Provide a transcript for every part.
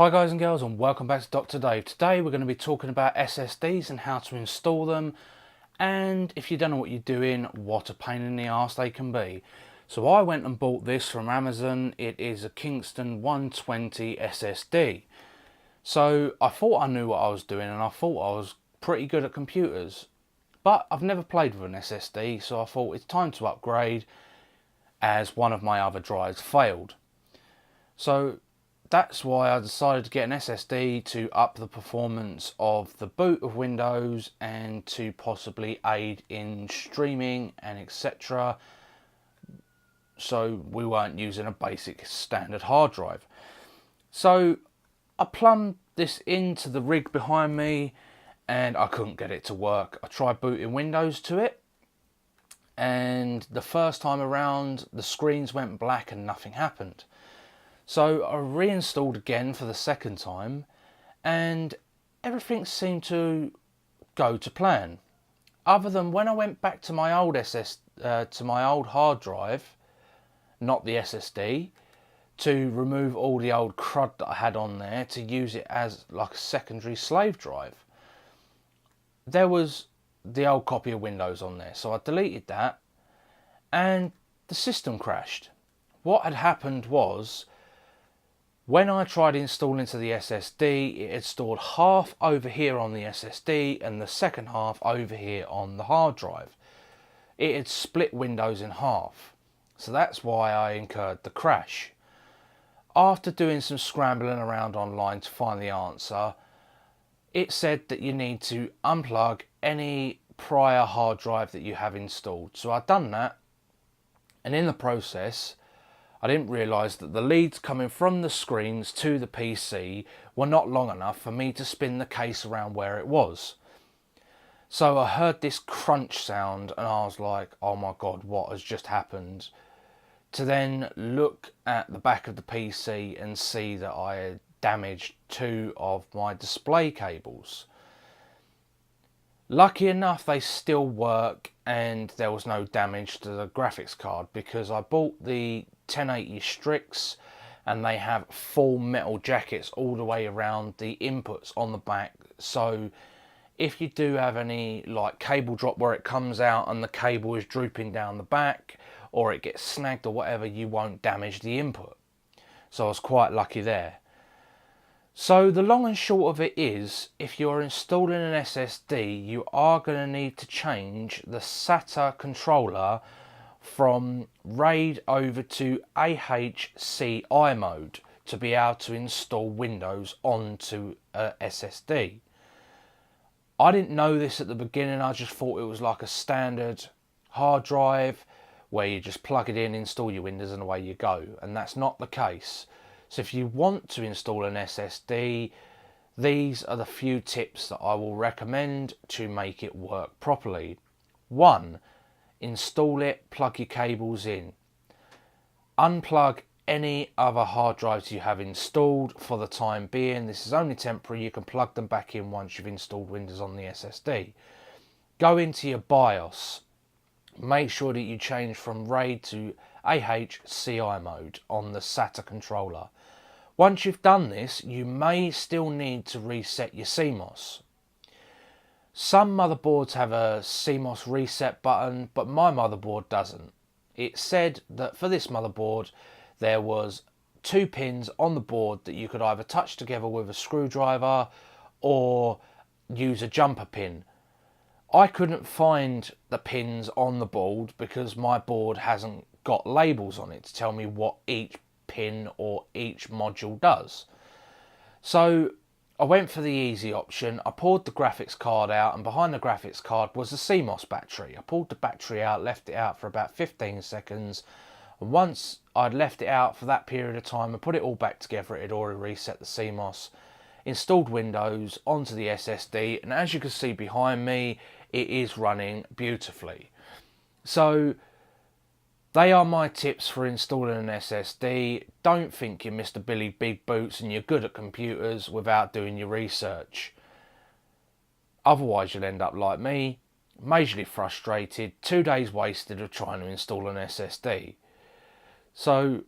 Hi guys and girls, and welcome back to Dr. Dave. Today we're going to be talking about SSDs and how to install them, and if you don't know what you're doing, what a pain in the arse they can be. So I went and bought this from Amazon. It is a Kingston 120 SSD. So I thought I knew what I was doing and I thought I was pretty good at computers, but I've never played with an SSD, so I thought it's time to upgrade as one of my other drives failed. So that's why I decided to get an SSD to up the performance of the boot of Windows and to possibly aid in streaming and etc. So we weren't using a basic standard hard drive. So I plumbed this into the rig behind me and I couldn't get it to work. I tried booting Windows to it, and the first time around the screens went black and nothing happened. So I reinstalled again for the second time and everything seemed to go to plan. Other than when I went back to my old to my old hard drive, not the SSD, to remove all the old crud that I had on there to use it as like a secondary slave drive. There was the old copy of Windows on there, so I deleted that and the system crashed. What had happened was, when I tried installing to the SSD, it had stored half over here on the SSD and the second half over here on the hard drive. It had split Windows in half, so that's why I incurred the crash. After doing some scrambling around online to find the answer, it said that you need to unplug any prior hard drive that you have installed. So I'd done that, and in the process I didn't realise that the leads coming from the screens to the PC were not long enough for me to spin the case around where it was. So I heard this crunch sound and I was like, oh my god, what has just happened? To then look at the back of the PC and see that I had damaged two of my display cables. Lucky enough they still work and there was no damage to the graphics card, because I bought the 1080 Strix and they have full metal jackets all the way around the inputs on the back, so if you do have any like cable drop where it comes out and the cable is drooping down the back or it gets snagged or whatever, you won't damage the input. So I was quite lucky there. So the long and short of it is, if you're installing an SSD, you are going to need to change the SATA controller from RAID over to AHCI mode to be able to install Windows onto a SSD. I didn't know this at the beginning. I just thought it was like a standard hard drive where you just plug it in, install your Windows and away you go, and that's not the case. So if you want to install an SSD, these are the few tips that I will recommend to make it work properly. 1. Install it, plug your cables in. Unplug any other hard drives you have installed for the time being. This is only temporary. You can plug them back in once you've installed Windows on the SSD. Go into your BIOS. Make sure that you change from RAID to AHCI mode on the SATA controller. Once you've done this, you may still need to reset your CMOS. Some motherboards have a CMOS reset button, but my motherboard doesn't. It said that for this motherboard there was 2 pins on the board that you could either touch together with a screwdriver or use a jumper pin. I couldn't find the pins on the board because my board hasn't got labels on it to tell me what each pin or each module does. So I went for the easy option. I pulled the graphics card out, and behind the graphics card was the CMOS battery. I pulled the battery out, left it out for about 15 seconds, and once I'd left it out for that period of time and put it all back together, it had already reset the CMOS, installed Windows onto the SSD, and as you can see behind me, it is running beautifully. So they are my tips for installing an SSD. Don't think you're Mr. Billy Big Boots and you're good at computers without doing your research. Otherwise you'll end up like me, majorly frustrated, 2 days wasted of trying to install an SSD. So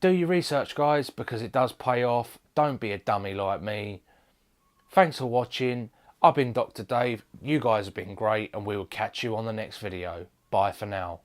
Do your research, guys, because it does pay off. Don't be a dummy like me. Thanks for watching. I've been Dr. Dave. You guys have been great, and we will catch you on the next video. Bye for now.